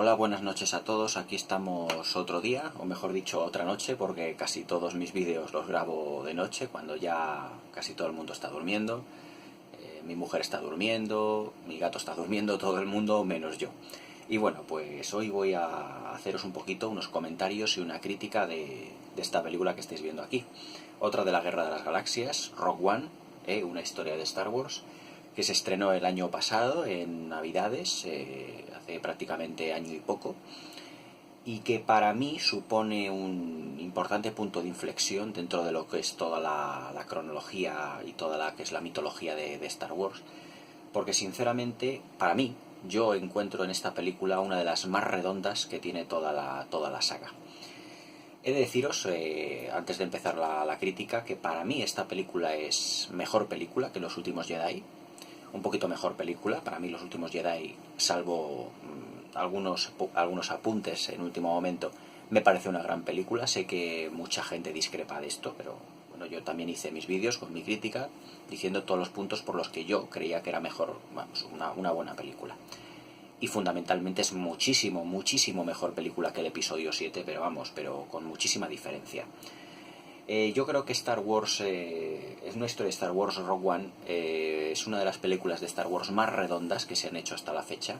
Hola, buenas noches a todos. Aquí estamos otro día, o mejor dicho, otra noche, porque casi todos mis vídeos los grabo de noche, cuando ya casi todo el mundo está durmiendo. Mi mujer está durmiendo, mi gato está durmiendo, todo el mundo menos yo. Y bueno, pues hoy voy a haceros un poquito unos comentarios y una crítica de esta película que estáis viendo aquí. Otra de la Guerra de las Galaxias, Rogue One, una historia de Star Wars, que se estrenó el año pasado en Navidades, hace prácticamente año y poco, y que para mí supone un importante punto de inflexión dentro de lo que es toda la cronología y toda la que es la mitología de Star Wars, porque sinceramente, para mí, yo encuentro en esta película una de las más redondas que tiene toda la saga. He de deciros, antes de empezar la crítica, que para mí esta película es mejor película que Los Últimos Jedi, un poquito mejor película. Para mí Los Últimos Jedi, salvo algunos apuntes en último momento, me parece una gran película. Sé que mucha gente discrepa de esto, pero bueno, yo también hice mis vídeos con mi crítica diciendo todos los puntos por los que yo creía que era mejor, vamos, una buena película. Y fundamentalmente es muchísimo, muchísimo mejor película que el episodio 7, pero vamos, pero con muchísima diferencia. Yo creo que Star Wars, es una historia de Star Wars. Rogue One es una de las películas de Star Wars más redondas que se han hecho hasta la fecha,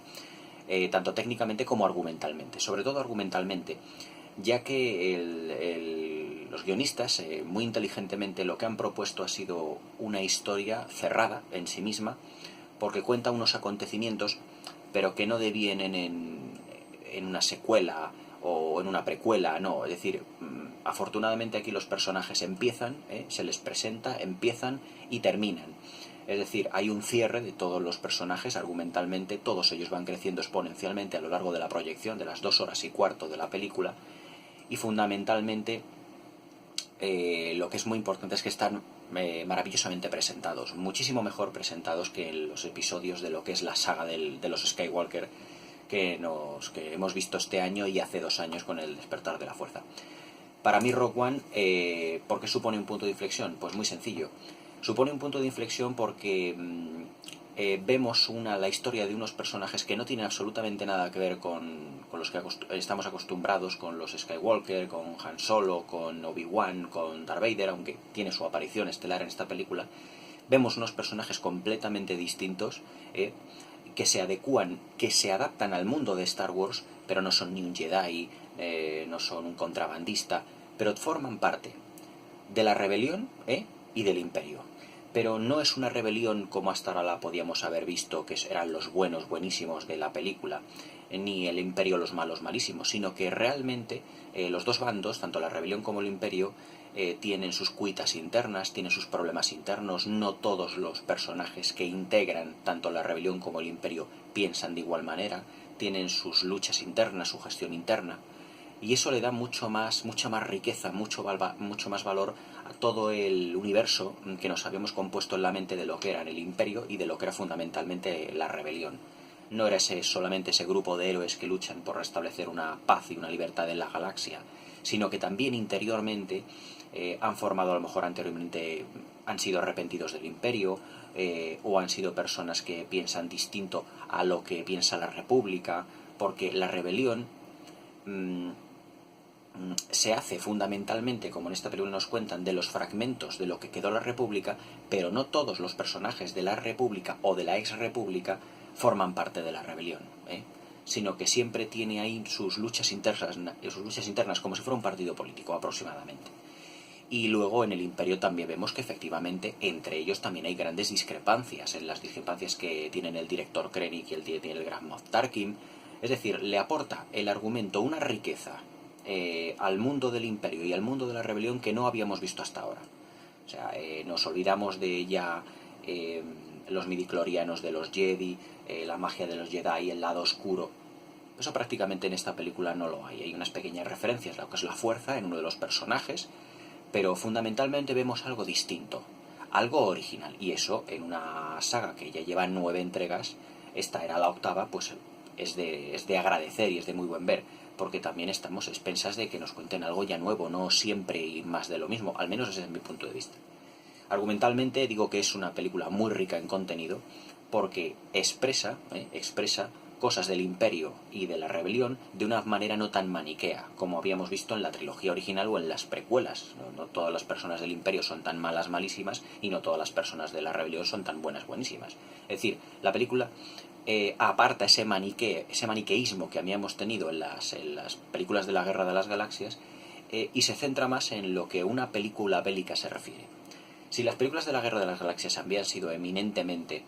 tanto técnicamente como argumentalmente, sobre todo argumentalmente, ya que los guionistas, muy inteligentemente, lo que han propuesto ha sido una historia cerrada en sí misma, porque cuenta unos acontecimientos, pero que no devienen en una secuela o en una precuela, no. Es decir, afortunadamente aquí los personajes empiezan, se les presenta, empiezan y terminan. Es decir, hay un cierre de todos los personajes argumentalmente, todos ellos van creciendo exponencialmente a lo largo de la proyección de las 2 horas y cuarto de la película, y fundamentalmente lo que es muy importante es que están maravillosamente presentados, muchísimo mejor presentados que en los episodios de lo que es la saga de los Skywalker que hemos visto este año y hace 2 años con el Despertar de la Fuerza. Para mí Rogue One, ¿por qué supone un punto de inflexión? Pues muy sencillo. Supone un punto de inflexión porque vemos la historia de unos personajes que no tienen absolutamente nada que ver con los que estamos acostumbrados, con los Skywalker, con Han Solo, con Obi-Wan, con Darth Vader, aunque tiene su aparición estelar en esta película. Vemos unos personajes completamente distintos, que se adecúan, que se adaptan al mundo de Star Wars, pero no son ni un Jedi, no son un contrabandista, pero forman parte de la rebelión y del imperio. Pero no es una rebelión como hasta ahora la podíamos haber visto, que eran los buenos buenísimos de la película, ni el imperio los malos malísimos, sino que realmente los dos bandos, tanto la rebelión como el imperio, tienen sus cuitas internas, tienen sus problemas internos. No todos los personajes que integran tanto la rebelión como el imperio piensan de igual manera, tienen sus luchas internas, su gestión interna, y eso le da mucha más riqueza, mucho más valor a todo el universo que nos habíamos compuesto en la mente de lo que era el imperio y de lo que era fundamentalmente la rebelión. No era solamente ese grupo de héroes que luchan por restablecer una paz y una libertad en la galaxia, sino que también interiormente han formado, a lo mejor anteriormente han sido arrepentidos del imperio, o han sido personas que piensan distinto a lo que piensa la república, porque la rebelión se hace fundamentalmente, como en esta película nos cuentan, de los fragmentos de lo que quedó la república, pero no todos los personajes de la república o de la ex república forman parte de la rebelión, sino que siempre tiene ahí sus luchas internas como si fuera un partido político aproximadamente. Y luego en el imperio también vemos que efectivamente entre ellos también hay grandes discrepancias, en las discrepancias que tienen el director Krennic y el Grand Moff Tarkin. Es decir, le aporta el argumento una riqueza al mundo del imperio y al mundo de la rebelión que no habíamos visto hasta ahora. O sea, nos olvidamos de ya los midichlorianos de los Jedi, la magia de los Jedi, el lado oscuro. Eso prácticamente en esta película no lo hay. Hay unas pequeñas referencias a lo que es la fuerza en uno de los personajes, pero fundamentalmente vemos algo distinto, algo original. Y eso en una saga que ya lleva 9 entregas, esta era la 8ª, pues es de agradecer y es de muy buen ver, porque también estamos a expensas de que nos cuenten algo ya nuevo, no siempre y más de lo mismo, al menos ese es mi punto de vista. Argumentalmente digo que es una película muy rica en contenido, porque expresa cosas del Imperio y de la rebelión de una manera no tan maniquea, como habíamos visto en la trilogía original o en las precuelas. No todas las personas del Imperio son tan malas, malísimas, y no todas las personas de la rebelión son tan buenas, buenísimas. Es decir, la película aparta ese maniqueísmo que habíamos tenido en las películas de la Guerra de las Galaxias, y se centra más en lo que una película bélica se refiere. Si las películas de la Guerra de las Galaxias habían sido eminentemente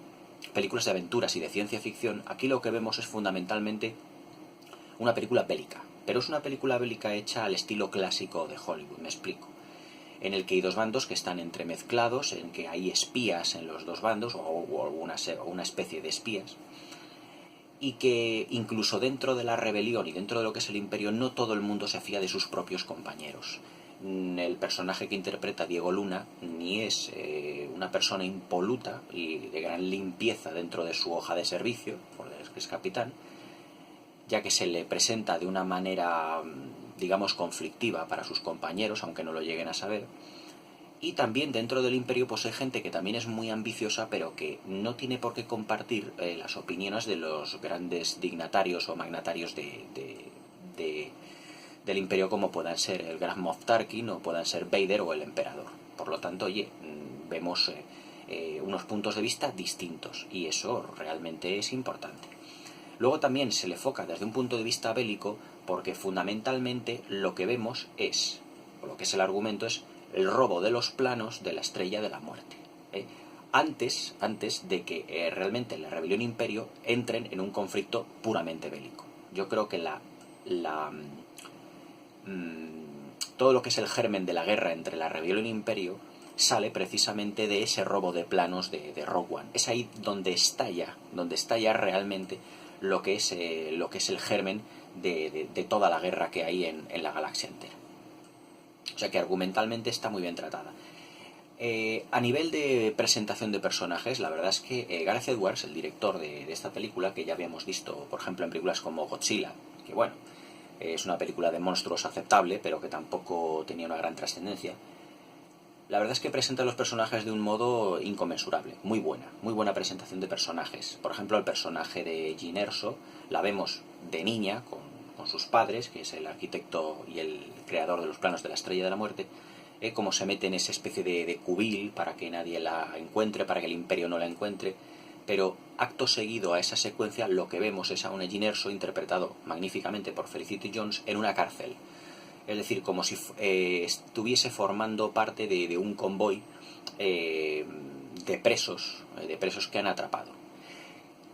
películas de aventuras y de ciencia ficción, aquí lo que vemos es fundamentalmente una película bélica, pero es una película bélica hecha al estilo clásico de Hollywood, me explico, en el que hay dos bandos que están entremezclados, en que hay espías en los dos bandos, o una especie de espías, y que incluso dentro de la rebelión y dentro de lo que es el Imperio no todo el mundo se fía de sus propios compañeros. El personaje que interpreta Diego Luna ni es una persona impoluta y de gran limpieza dentro de su hoja de servicio, porque es capitán, ya que se le presenta de una manera, digamos, conflictiva para sus compañeros, aunque no lo lleguen a saber. Y también dentro del Imperio pues hay gente que también es muy ambiciosa, pero que no tiene por qué compartir las opiniones de los grandes dignatarios o magnatarios del Imperio, como puedan ser el Gran Moff Tarkin, o puedan ser Vader o el Emperador. Por lo tanto, oye, vemos unos puntos de vista distintos, y eso realmente es importante. Luego también se le enfoca desde un punto de vista bélico, porque fundamentalmente lo que vemos es, o lo que es el argumento, es el robo de los planos de la Estrella de la Muerte. Antes de que realmente la rebelión e Imperio entren en un conflicto puramente bélico. Yo creo que todo lo que es el germen de la guerra entre la rebelión e Imperio sale precisamente de ese robo de planos de Rogue One. Es ahí donde estalla realmente lo que es el germen de toda la guerra que hay en la galaxia entera. O sea que argumentalmente está muy bien tratada. A nivel de presentación de personajes, la verdad es que Gareth Edwards, el director de esta película, que ya habíamos visto, por ejemplo, en películas como Godzilla, que bueno, es una película de monstruos aceptable, pero que tampoco tenía una gran trascendencia, la verdad es que presenta a los personajes de un modo inconmensurable. Muy buena presentación de personajes. Por ejemplo, el personaje de Jyn Erso la vemos de niña con sus padres, que es el arquitecto y el creador de los planos de la Estrella de la Muerte, cómo se mete en esa especie de cubil para que nadie la encuentre, para que el Imperio no la encuentre. Pero acto seguido a esa secuencia lo que vemos es a un Jyn Erso interpretado magníficamente por Felicity Jones en una cárcel. Es decir, como si estuviese formando parte de un convoy de presos que han atrapado.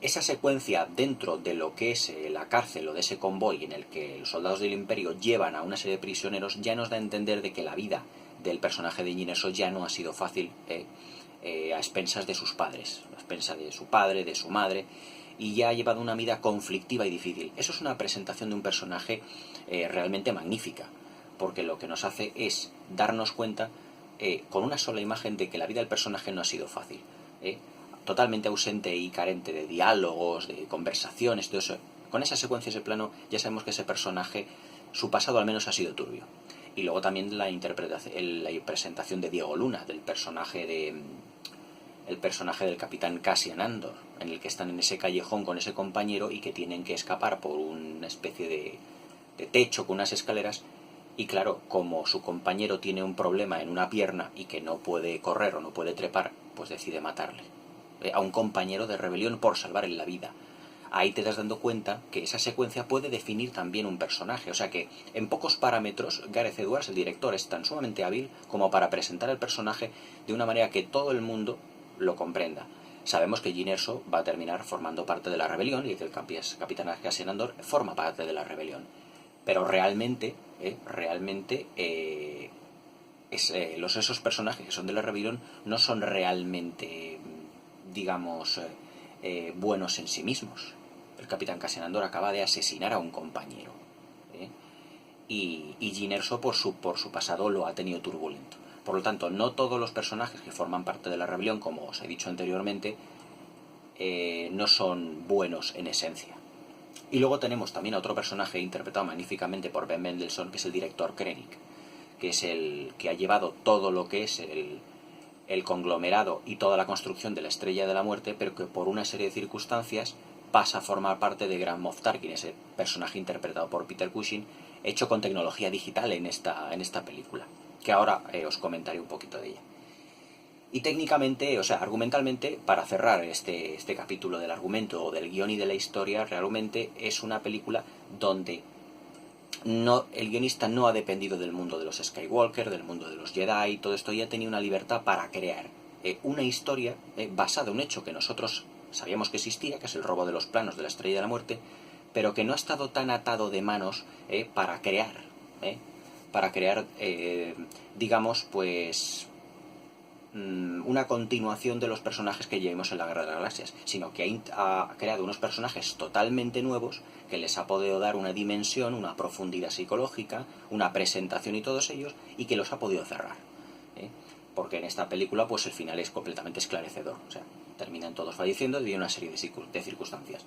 Esa secuencia dentro de lo que es la cárcel o de ese convoy en el que los soldados del Imperio llevan a una serie de prisioneros ya nos da a entender de que la vida del personaje de Jyn Erso ya no ha sido fácil a expensas de sus padres, a expensas de su padre, de su madre, y ya ha llevado una vida conflictiva y difícil. Eso es una presentación de un personaje realmente magnífica, porque lo que nos hace es darnos cuenta con una sola imagen de que la vida del personaje no ha sido fácil. Totalmente ausente y carente de diálogos, de conversaciones, todo eso. Con esa secuencia, ese plano, ya sabemos que ese personaje, su pasado al menos ha sido turbio. Y luego también la presentación de Diego Luna, del personaje del capitán Cassian Andor, en el que están en ese callejón con ese compañero y que tienen que escapar por una especie de techo con unas escaleras. Y claro, como su compañero tiene un problema en una pierna y que no puede correr o no puede trepar, pues decide matarle a un compañero de rebelión por salvarle la vida. Ahí te das dando cuenta que esa secuencia puede definir también un personaje. O sea que en pocos parámetros Gareth Edwards, el director, es tan sumamente hábil como para presentar el personaje de una manera que todo el mundo lo comprenda. Sabemos que Jyn Erso va a terminar formando parte de la rebelión y que el capitán Cassian Andor forma parte de la rebelión. Pero realmente esos personajes que son de la rebelión no son realmente, digamos, buenos en sí mismos. El capitán Cassian Andor acaba de asesinar a un compañero, y Jyn Erso por su pasado lo ha tenido turbulento. Por lo tanto, no todos los personajes que forman parte de la rebelión, como os he dicho anteriormente, no son buenos en esencia. Y luego tenemos también a otro personaje interpretado magníficamente por Ben Mendelsohn, que es el director Krennic, que es el que ha llevado todo lo que es el conglomerado y toda la construcción de la Estrella de la Muerte, pero que por una serie de circunstancias pasa a formar parte de Grand Moff Tarkin, ese personaje interpretado por Peter Cushing, hecho con tecnología digital en esta película, que ahora os comentaré un poquito de ella. Y técnicamente, o sea, argumentalmente, para cerrar este capítulo del argumento o del guión y de la historia, realmente es una película donde el guionista no ha dependido del mundo de los Skywalker, del mundo de los Jedi, todo esto, ya tenía una libertad para crear una historia basada en un hecho que nosotros sabíamos que existía, que es el robo de los planos de la Estrella de la Muerte, pero que no ha estado tan atado de manos para crear, digamos, pues una continuación de los personajes que llevamos en la Guerra de las Galaxias, sino que ha creado unos personajes totalmente nuevos que les ha podido dar una dimensión, una profundidad psicológica, una presentación y todos ellos, y que los ha podido cerrar. Porque en esta película pues el final es completamente esclarecedor, o sea, terminan todos falleciendo debido a una serie de circunstancias.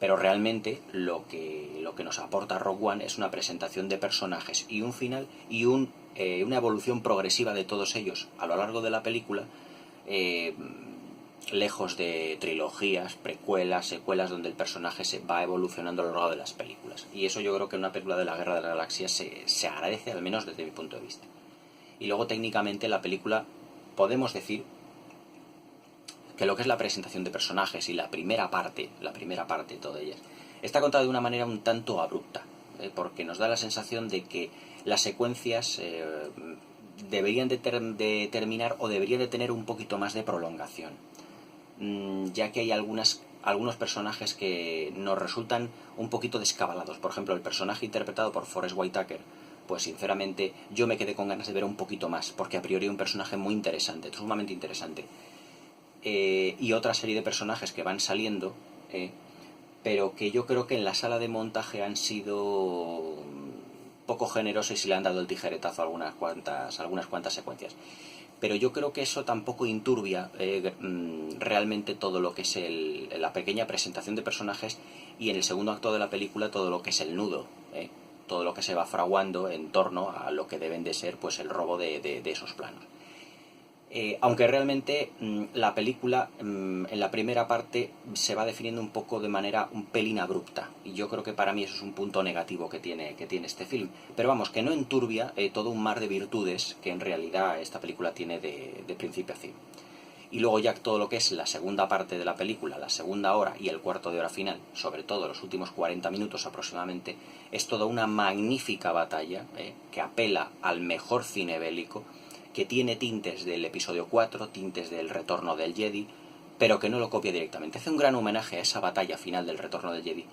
Pero realmente lo que nos aporta Rogue One es una presentación de personajes y un final y una evolución progresiva de todos ellos a lo largo de la película, lejos de trilogías, precuelas, secuelas, donde el personaje se va evolucionando a lo largo de las películas. Y eso yo creo que en una película de la Guerra de la Galaxia se agradece, al menos desde mi punto de vista. Y luego técnicamente la película, podemos decir que lo que es la presentación de personajes y la primera parte de todas ellas, está contada de una manera un tanto abrupta, porque nos da la sensación de que las secuencias deberían de terminar o deberían de tener un poquito más de prolongación, ya que hay algunos personajes que nos resultan un poquito descabalados. Por ejemplo, el personaje interpretado por Forest Whitaker, pues sinceramente yo me quedé con ganas de ver un poquito más, porque a priori es un personaje muy interesante, sumamente interesante. Y otra serie de personajes que van saliendo, pero que yo creo que en la sala de montaje han sido poco generosos y se le han dado el tijeretazo a algunas cuantas secuencias. Pero yo creo que eso tampoco inturbia realmente todo lo que es la pequeña presentación de personajes, y en el segundo acto de la película todo lo que es el nudo, todo lo que se va fraguando en torno a lo que deben de ser pues el robo de esos planos. Aunque realmente la película en la primera parte se va definiendo un poco de manera un pelín abrupta, y yo creo que para mí eso es un punto negativo que tiene este film, pero vamos, que no enturbia todo un mar de virtudes que en realidad esta película tiene de principio a fin. Y luego ya todo lo que es la segunda parte de la película, la segunda hora y el cuarto de hora final, sobre todo los últimos 40 minutos aproximadamente, es toda una magnífica batalla que apela al mejor cine bélico, que tiene tintes del episodio 4, tintes del Retorno del Jedi, pero que no lo copia directamente. Hace un gran homenaje a esa batalla final del Retorno del Jedi,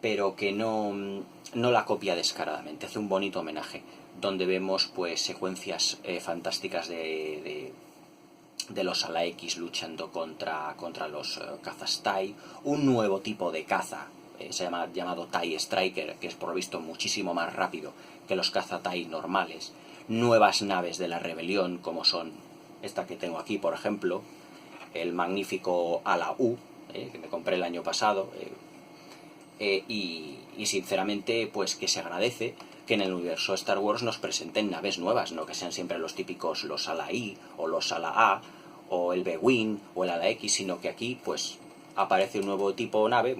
pero que no la copia descaradamente. Hace un bonito homenaje, donde vemos pues secuencias fantásticas de los Ala X luchando contra los cazas TIE, un nuevo tipo de caza llamado TIE Striker, que es por lo visto muchísimo más rápido que los caza TIE normales, nuevas naves de la rebelión como son esta que tengo aquí, por ejemplo, el magnífico Ala U, que me compré el año pasado, y sinceramente pues que se agradece que en el universo Star Wars nos presenten naves nuevas, no que sean siempre los típicos los Ala I o los Ala A o el B-Wing o el Ala X, sino que aquí pues aparece un nuevo tipo de nave,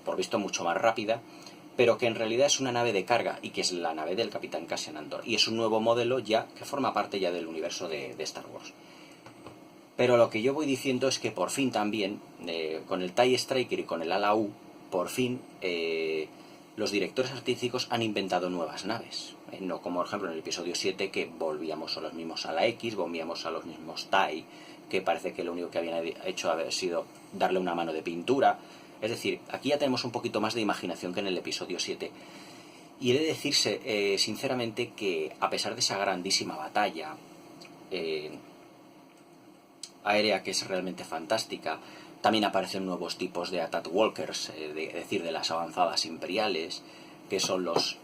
por visto mucho más rápida, pero que en realidad es una nave de carga y que es la nave del Capitán Cassian Andor, y es un nuevo modelo ya que forma parte ya del universo de Star Wars. Pero lo que yo voy diciendo es que por fin también, con el TIE Striker y con el Ala U, por fin los directores artísticos han inventado nuevas naves. No como por ejemplo en el episodio 7, que volvíamos a los mismos Ala X, volvíamos a los mismos TIE, que parece que lo único que habían hecho había sido darle una mano de pintura. Es decir, aquí ya tenemos un poquito más de imaginación que en el episodio 7. Y he de decirse sinceramente que a pesar de esa grandísima batalla aérea, que es realmente fantástica, también aparecen nuevos tipos de Attack Walkers, es decir, de las avanzadas imperiales, que son los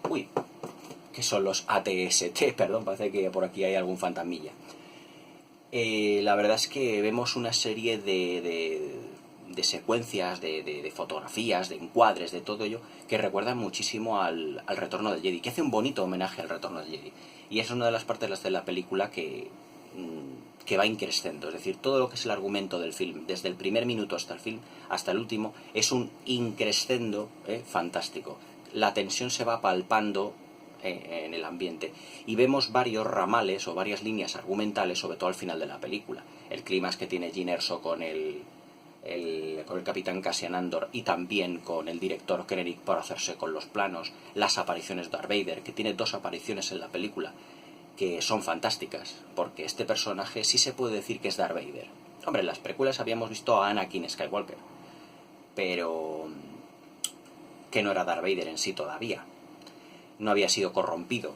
ATST, perdón, parece que por aquí hay algún fantasmilla. La verdad es que vemos una serie de secuencias, de fotografías, de encuadres, de todo ello, que recuerdan muchísimo al Retorno del Jedi, que hace un bonito homenaje al Retorno del Jedi. Y es una de las partes de la película que que va increscendo. Es decir, todo lo que es el argumento del film, desde el primer minuto hasta el film, hasta el último, es un increscendo fantástico. La tensión se va palpando en el ambiente y vemos varios ramales o varias líneas argumentales, sobre todo al final de la película. El clímax que tiene Jyn Erso con el capitán Cassian Andor y también con el director Krennic para hacerse con los planos, las apariciones de Darth Vader, que tiene 2 apariciones en la película que son fantásticas, porque este personaje sí se puede decir que es Darth Vader. Hombre, en las precuelas habíamos visto a Anakin Skywalker, pero que no era Darth Vader en sí todavía. No había sido corrompido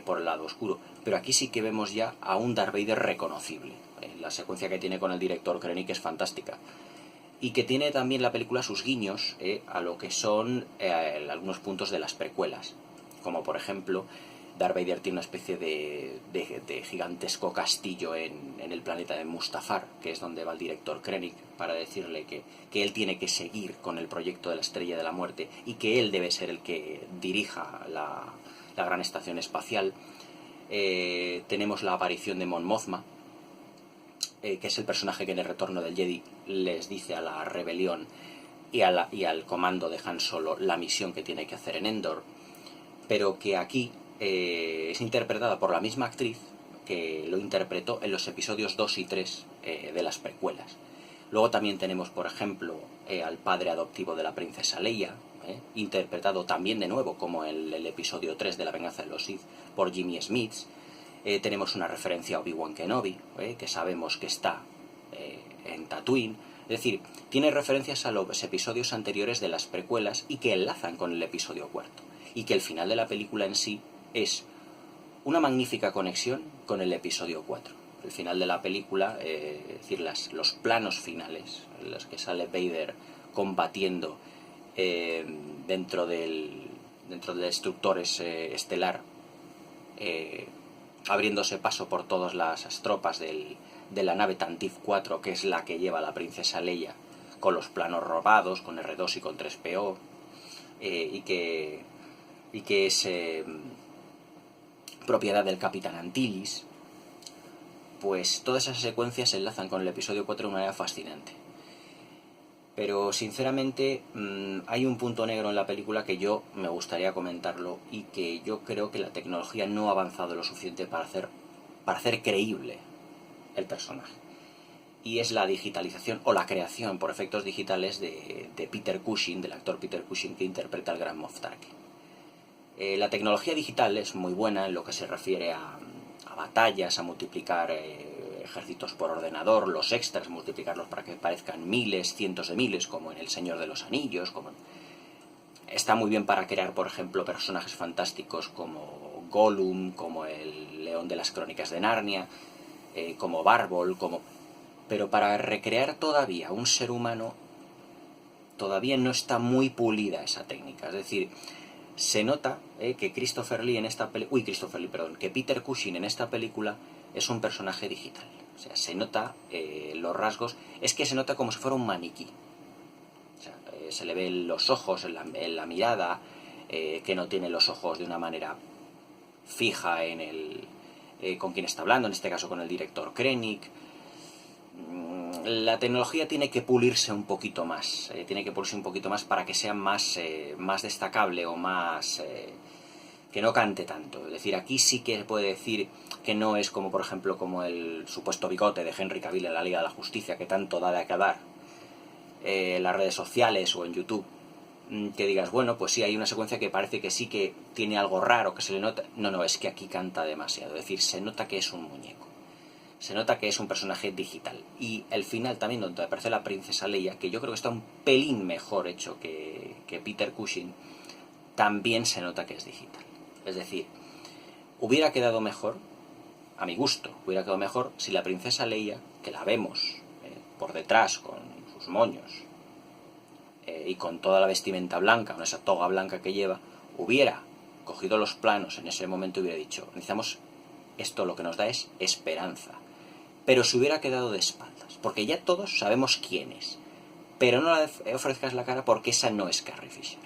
por el lado oscuro, pero aquí sí que vemos ya a un Darth Vader reconocible. La secuencia que tiene con el director Krennic es fantástica, y que tiene también la película sus guiños a lo que son algunos puntos de las precuelas, como por ejemplo Darth Vader tiene una especie de gigantesco castillo en el planeta de Mustafar, que es donde va el director Krennic, para decirle que él tiene que seguir con el proyecto de la Estrella de la Muerte y que él debe ser el que dirija la gran estación espacial. Tenemos la aparición de Mon Mothma, que es el personaje que en el Retorno del Jedi les dice a la rebelión y al comando de Han Solo la misión que tiene que hacer en Endor, pero que aquí es interpretada por la misma actriz que lo interpretó en los episodios 2 y 3 de las precuelas. Luego también tenemos, por ejemplo, al padre adoptivo de la princesa Leia, interpretado también de nuevo, como en el episodio 3 de La venganza de los Sith, por Jimmy Smits. Tenemos una referencia a Obi-Wan Kenobi, que sabemos que está en Tatooine. Es decir, tiene referencias a los episodios anteriores de las precuelas y que enlazan con el episodio 4. Y que el final de la película en sí es una magnífica conexión con el episodio 4. El final de la película, es decir, los planos finales, en los que sale Vader combatiendo dentro del destructor estelar, abriéndose paso por todas las tropas de la nave Tantive 4, que es la que lleva a la princesa Leia, con los planos robados, con R2 y con 3PO, y que es propiedad del Capitán Antilles. Pues todas esas secuencias se enlazan con el episodio 4 de una manera fascinante. Pero sinceramente hay un punto negro en la película que yo me gustaría comentarlo, y que yo creo que la tecnología no ha avanzado lo suficiente para hacer creíble el personaje. Y es la digitalización o la creación por efectos digitales de Peter Cushing, del actor Peter Cushing que interpreta al Gran Moff Tarkin. La tecnología digital es muy buena en lo que se refiere a batallas, a multiplicar ejércitos por ordenador, los extras, multiplicarlos para que parezcan miles, cientos de miles, como en El Señor de los Anillos. Está muy bien para crear, por ejemplo, personajes fantásticos como Gollum, como el León de las Crónicas de Narnia, como Barbol, pero para recrear todavía un ser humano todavía no está muy pulida esa técnica. Es decir, se nota que que Peter Cushing en esta película es un personaje digital. O sea, se nota los rasgos, es que se nota como si fuera un maniquí. O sea, se le ven los ojos en la mirada, que no tiene los ojos de una manera fija con quien está hablando, en este caso con el director Krennic. La tecnología tiene que pulirse un poquito más, para que sea más destacable o más que no cante tanto. Es decir, aquí sí que puede decir que no es como, por ejemplo, como el supuesto bigote de Henry Cavill en la Liga de la Justicia, que tanto da de qué hablar en las redes sociales o en YouTube, que digas, bueno, pues sí, hay una secuencia que parece que sí que tiene algo raro, que se le nota. No, es que aquí canta demasiado. Es decir, se nota que es un muñeco. Se nota que es un personaje digital. Y el final también, donde aparece la princesa Leia, que yo creo que está un pelín mejor hecho que Peter Cushing, también se nota que es digital. Es decir, hubiera quedado mejor, a mi gusto, hubiera quedado mejor si la princesa Leia, que la vemos por detrás con sus moños y con toda la vestimenta blanca, con esa toga blanca que lleva, hubiera cogido los planos en ese momento y hubiera dicho, necesitamos esto, lo que nos da es esperanza. Pero se hubiera quedado de espaldas, porque ya todos sabemos quién es. Pero no le ofrezcas la cara, porque esa no es Carrie Fisher.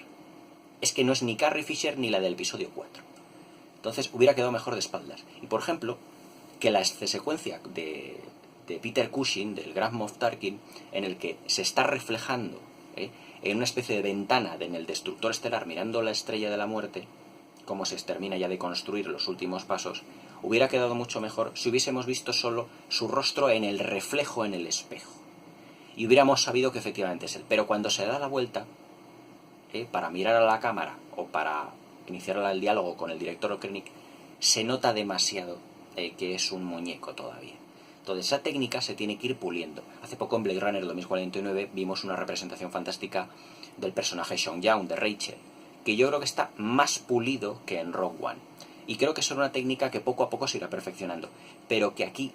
Es que no es ni Carrie Fisher ni la del episodio 4. Entonces hubiera quedado mejor de espaldas. Y por ejemplo, que la secuencia de Peter Cushing, del Grand Moff Tarkin, en el que se está reflejando en una especie de ventana en el destructor estelar mirando la estrella de la muerte, como se termina ya de construir los últimos pasos, hubiera quedado mucho mejor si hubiésemos visto solo su rostro en el reflejo en el espejo. Y hubiéramos sabido que efectivamente es él. Pero cuando se da la vuelta, para mirar a la cámara o para iniciar el diálogo con el director Krennic, se nota demasiado que es un muñeco todavía. Entonces esa técnica se tiene que ir puliendo. Hace poco en Blade Runner 2049 vimos una representación fantástica del personaje Sean Young, de Rachel, que yo creo que está más pulido que en Rogue One. Y creo que es una técnica que poco a poco se irá perfeccionando, pero que aquí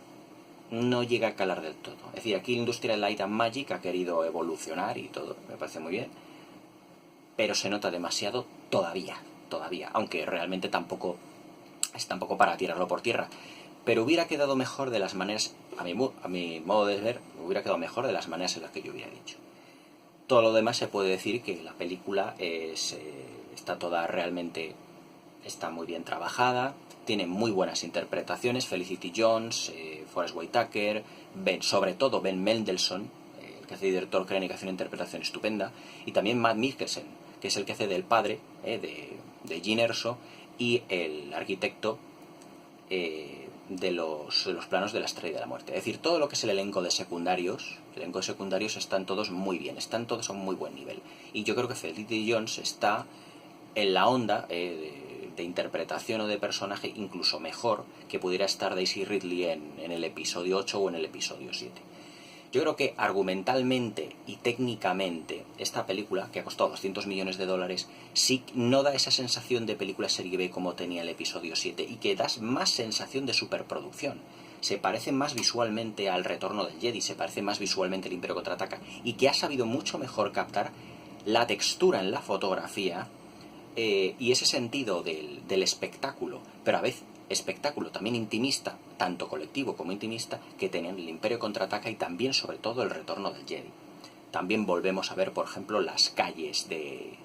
no llega a calar del todo. Es decir, aquí Industrial Light and Magic ha querido evolucionar y todo, me parece muy bien, pero se nota demasiado todavía, aunque realmente tampoco es para tirarlo por tierra. Pero hubiera quedado mejor de las maneras, a mi modo de ver, hubiera quedado mejor de las maneras en las que yo hubiera dicho. Todo lo demás se puede decir que la película está muy bien trabajada, tiene muy buenas interpretaciones, Felicity Jones, Forest Whitaker, sobre todo Ben Mendelsohn, el que hace de director Krennic, hace una interpretación estupenda, y también Matt Mikkelsen, que es el que hace del padre de Jyn Erso y el arquitecto de los planos de la Estrella de la Muerte. Es decir, todo lo que es el elenco de secundarios están todos muy bien, están todos a un muy buen nivel. Y yo creo que Felicity Jones está en la onda de interpretación o de personaje incluso mejor que pudiera estar Daisy Ridley en el episodio 8 o en el episodio 7. Yo creo que argumentalmente y técnicamente esta película, que ha costado 200 millones de dólares, sí no da esa sensación de película serie B como tenía el episodio 7 y que da más sensación de superproducción. Se parece más visualmente al Retorno del Jedi, se parece más visualmente al Imperio Contraataca, y que ha sabido mucho mejor captar la textura en la fotografía y ese sentido del espectáculo, pero a veces espectáculo también intimista, tanto colectivo como intimista, que tenían el Imperio Contraataca y también sobre todo el Retorno del Jedi. También volvemos a ver, por ejemplo, las calles de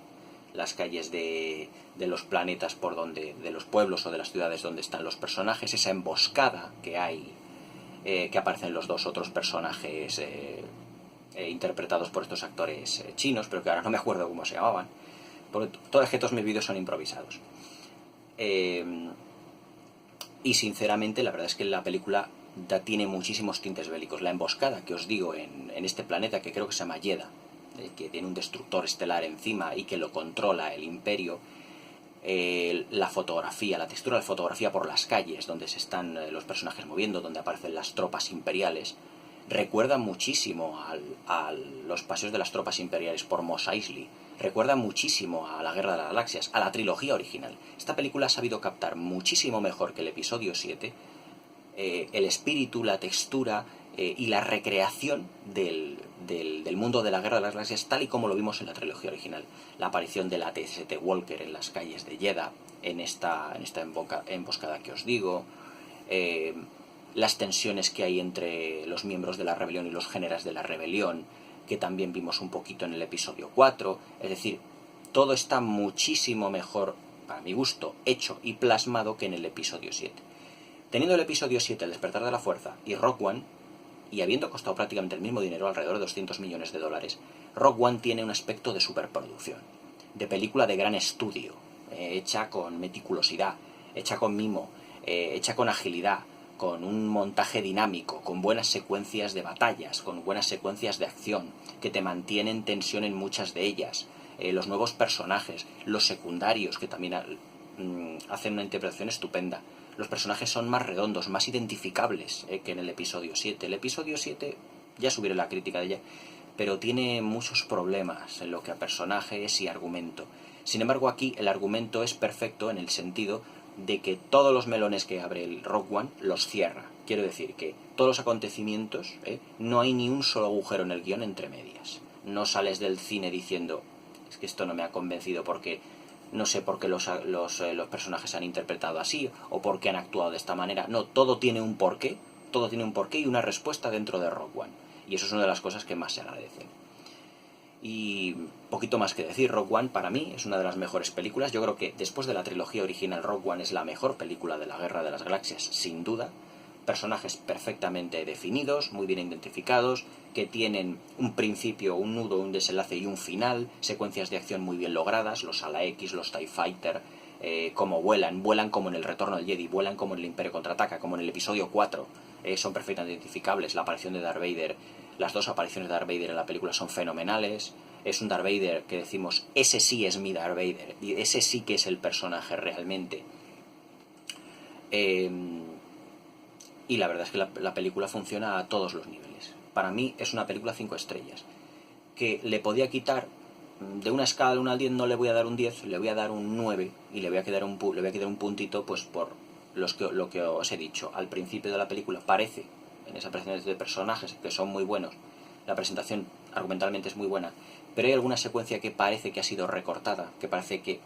los planetas por donde, de los pueblos o de las ciudades donde están los personajes, esa emboscada que hay, que aparecen los dos otros personajes interpretados por estos actores chinos, pero que ahora no me acuerdo cómo se llamaban, porque todos mis vídeos son improvisados. Y sinceramente la verdad es que la película tiene muchísimos tintes bélicos. La emboscada que os digo en este planeta, que creo que se llama Jedha, que tiene un destructor estelar encima y que lo controla el Imperio, la fotografía, la textura de la fotografía por las calles donde se están los personajes moviendo, donde aparecen las tropas imperiales, recuerda muchísimo a los paseos de las tropas imperiales por Mos Eisley. Recuerda muchísimo a la Guerra de las Galaxias, a la trilogía original. Esta película ha sabido captar muchísimo mejor que el episodio 7 el espíritu, la textura y la recreación del mundo de la Guerra de las Galaxias tal y como lo vimos en la trilogía original. La aparición de la TST Walker en las calles de Jedha, en esta emboscada que os digo, las tensiones que hay entre los miembros de la rebelión y los generales de la rebelión, que también vimos un poquito en el episodio 4, es decir, todo está muchísimo mejor, para mi gusto, hecho y plasmado que en el episodio 7. Teniendo el episodio 7, El despertar de la fuerza, y Rogue One, y habiendo costado prácticamente el mismo dinero, alrededor de 200 millones de dólares, Rogue One tiene un aspecto de superproducción, de película de gran estudio, hecha con meticulosidad, hecha con mimo, hecha con agilidad, con un montaje dinámico, con buenas secuencias de batallas, con buenas secuencias de acción, que te mantienen tensión en muchas de ellas, los nuevos personajes, los secundarios, que también hacen una interpretación estupenda. Los personajes son más redondos, más identificables que en el episodio 7. El episodio 7, ya subiré la crítica de ella, pero tiene muchos problemas en lo que a personajes y argumento. Sin embargo, aquí el argumento es perfecto en el sentido de que todos los melones que abre el Rogue One los cierra. Quiero decir que todos los acontecimientos, no hay ni un solo agujero en el guión entre medias. No sales del cine diciendo, es que esto no me ha convencido porque no sé por qué los personajes se han interpretado así o por qué han actuado de esta manera. No, todo tiene un porqué y una respuesta dentro de Rogue One. Y eso es una de las cosas que más se agradecen. Y poquito más que decir, Rogue One para mí es una de las mejores películas. Yo creo que después de la trilogía original, Rogue One es la mejor película de la Guerra de las Galaxias, sin duda, personajes perfectamente definidos, muy bien identificados, que tienen un principio, un nudo, un desenlace y un final, secuencias de acción muy bien logradas, los Ala X, los TIE Fighter, como vuelan como en el Retorno del Jedi, vuelan como en el Imperio Contraataca, como en el episodio 4, son perfectamente identificables. La aparición de Darth Vader, las dos apariciones de Darth Vader en la película son fenomenales. Es un Darth Vader que decimos, ese sí es mi Darth Vader, y ese sí que es el personaje realmente. Y la verdad es que la película funciona a todos los niveles. Para mí es una película 5 estrellas. Que le podía quitar, de una escala de 1 al 10 no le voy a dar un 10, le voy a dar un 9 y le voy a quitar un puntito pues por lo que os he dicho. Al principio de la película parece, en esas presentaciones de personajes que son muy buenos, la presentación argumentalmente es muy buena, pero hay alguna secuencia que parece que ha sido recortada, que parece que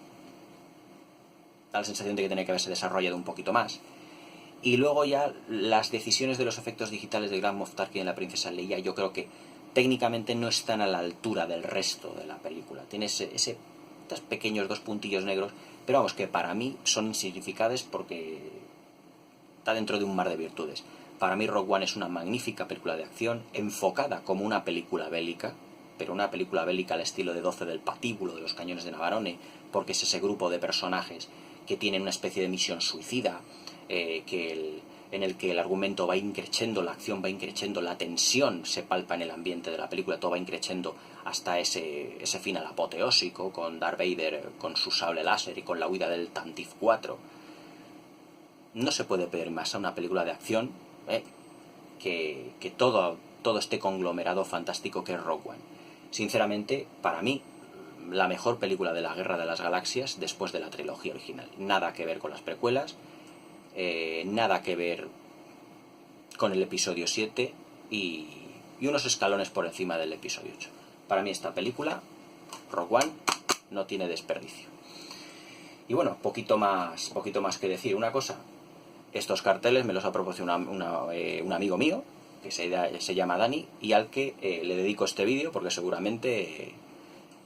da la sensación de que tiene que haberse desarrollado un poquito más. Y luego ya las decisiones de los efectos digitales de Grand Moff Tarkin en la princesa Leia, yo creo que técnicamente no están a la altura del resto de la película. Tiene esos pequeños 2 puntillos negros, pero vamos, que para mí son insignificantes porque está dentro de un mar de virtudes. Para mí Rogue One es una magnífica película de acción, enfocada como una película bélica, pero una película bélica al estilo de 12 del Patíbulo, de los cañones de Navarone, porque es ese grupo de personajes que tienen una especie de misión suicida, en el que el argumento va increciendo, la acción va increciendo, la tensión se palpa en el ambiente de la película, todo va increciendo hasta ese final apoteósico, con Darth Vader con su sable láser y con la huida del Tantive 4. No se puede pedir más a una película de acción que todo este conglomerado fantástico que es Rogue One. Sinceramente, para mí, la mejor película de la Guerra de las Galaxias después de la trilogía original. Nada que ver con las precuelas, nada que ver con el episodio 7 y unos escalones por encima del episodio 8. Para mí esta película, Rogue One, no tiene desperdicio. Y bueno, poquito más que decir. Una cosa, estos carteles me los ha proporcionado un amigo mío, que se llama Dani, y al que le dedico este vídeo porque seguramente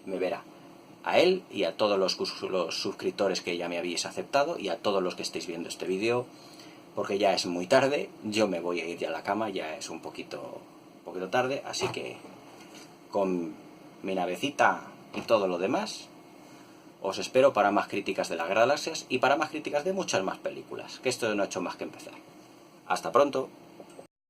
me verá. A él y a todos los suscriptores que ya me habéis aceptado y a todos los que estéis viendo este vídeo, porque ya es muy tarde, yo me voy a ir ya a la cama, ya es un poquito tarde, así que con mi navecita y todo lo demás, os espero para más críticas de las Galaxias y para más críticas de muchas más películas, que esto no ha hecho más que empezar. Hasta pronto.